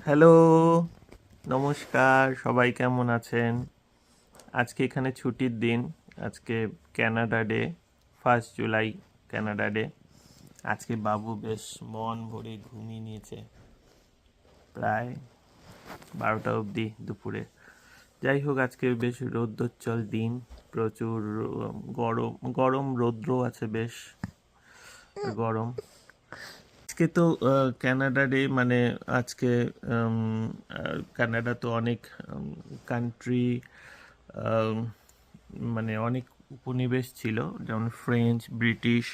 Hello, নমস্কার, সবাই কেমন আছেন? আজকে এখানে ছুটির দিন। আজকে Canada day, 1 July Canada day. আজকে বাবু বেশ মন ভরে ঘুমিয়ে নিয়েছে প্রায় 12টা অবধি দুপুরে। যাই হোক, আজকে বেশ রৌদ্রোজ্জ্বল দিন, প্রচুর গরম গরম রৌদ্র আছে, বেশ গরম। আজকে তো ক্যানাডা ডে, মানে আজকে কানাডা তো অনেক কান্ট্রি, মানে অনেক উপনিবেশ ছিল, যেমন ফ্রেঞ্চ, ব্রিটিশ।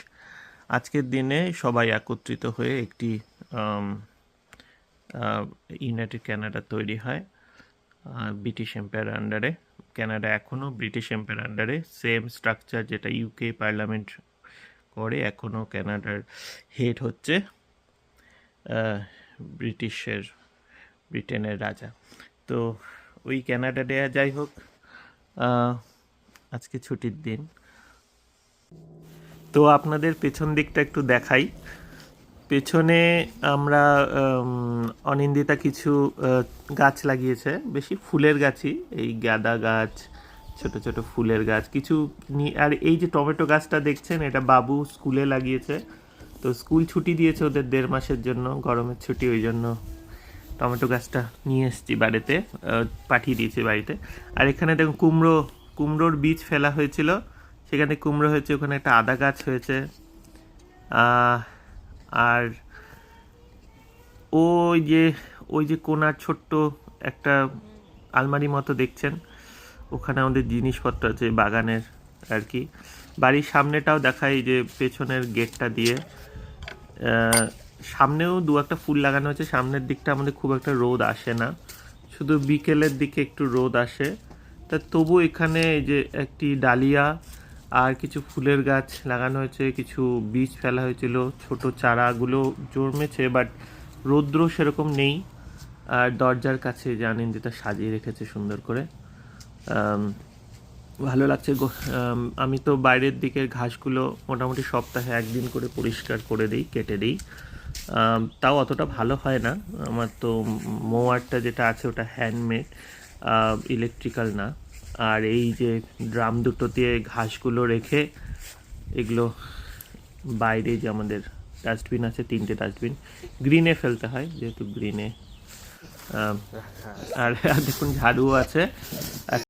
আজকের দিনে সবাই একত্রিত হয়ে একটি ইউনাইটেড কানাডা তৈরি হয় ব্রিটিশ এম্পায়ার আন্ডারে। কানাডা এখনও ব্রিটিশ এম্পায়ার আন্ডারে, সেম স্ট্রাকচার যেটা ইউকে পার্লামেন্ট করে, এখনও কানাডার হেড হচ্ছে ব্রিটেনের রাজা। তো ওই ক্যানাডা ডে, যাই হোক, আজকে ছুটির দিন। তো আপনাদের পেছন দিকটা একটু দেখাই। পেছনে আমরা অনিন্দিতা কিছু গাছ লাগিয়েছে, বেশি ফুলের গাছই, এই গাঁদা গাছ, ছোট ছোট ফুলের গাছ কিছু। আর এই যে টমেটো গাছটা দেখছেন, এটা বাবু স্কুলে লাগিয়েছে। তো স্কুল ছুটি দিয়েছে ওদের 1.5 মাসের জন্য, গরমের ছুটি, ওই জন্য টমেটো গাছটা নিয়ে এসেছি বাড়িতে, পাঠিয়ে দিয়েছি বাড়িতে। আর এখানে দেখুন কুমড়োর বীজ ফেলা হয়েছিল, সেখানে কুমড়ো হয়েছে। ওখানে একটা আদা গাছ হয়েছে। আর ওই যে কোনার ছোট্ট একটা আলমারি মতো দেখছেন, ওখানে আমাদের জিনিসপত্র আছে বাগানের আর কি। বাড়ির সামনেটাও দেখাই, যে পেছনের গেটটা দিয়ে সামনেও 2-1টা ফুল লাগানো হয়েছে। সামনের দিকটা আমাদের খুব একটা রোদ আসে না, শুধু বিকেলের দিকে একটু রোদ আসে। তা তবু এখানে এই যে একটি ডালিয়া আর কিছু ফুলের গাছ লাগানো হয়েছে, কিছু বীজ ফেলা হয়েছিল, ছোট চারাগুলো জন্মেছে, বাট রৌদ্র সেরকম নেই। আর দরজার কাছে জানেন যেটা সাজিয়ে রেখেছে সুন্দর করে, ভালো লাগছে। আমি তো বাইরের দিকের ঘাসগুলো মোটামুটি সপ্তাহে 1 দিন করে পরিষ্কার করে দিই, কেটে দিই। তাও অতটা ভালো হয় না। আমার তো মোয়ারটা যেটা আছে ওটা হ্যান্ডমেড, ইলেকট্রিক্যাল না। আর এই যে ড্রাম দুটো দিয়ে ঘাসগুলো রেখে, এগুলো বাইরে যে আমাদের ডাস্টবিন আছে, 3টে ডাস্টবিন, গ্রিনে ফেলতে হয় যেহেতু গ্রিনে। আর দেখুন ঝাড়ু আছে।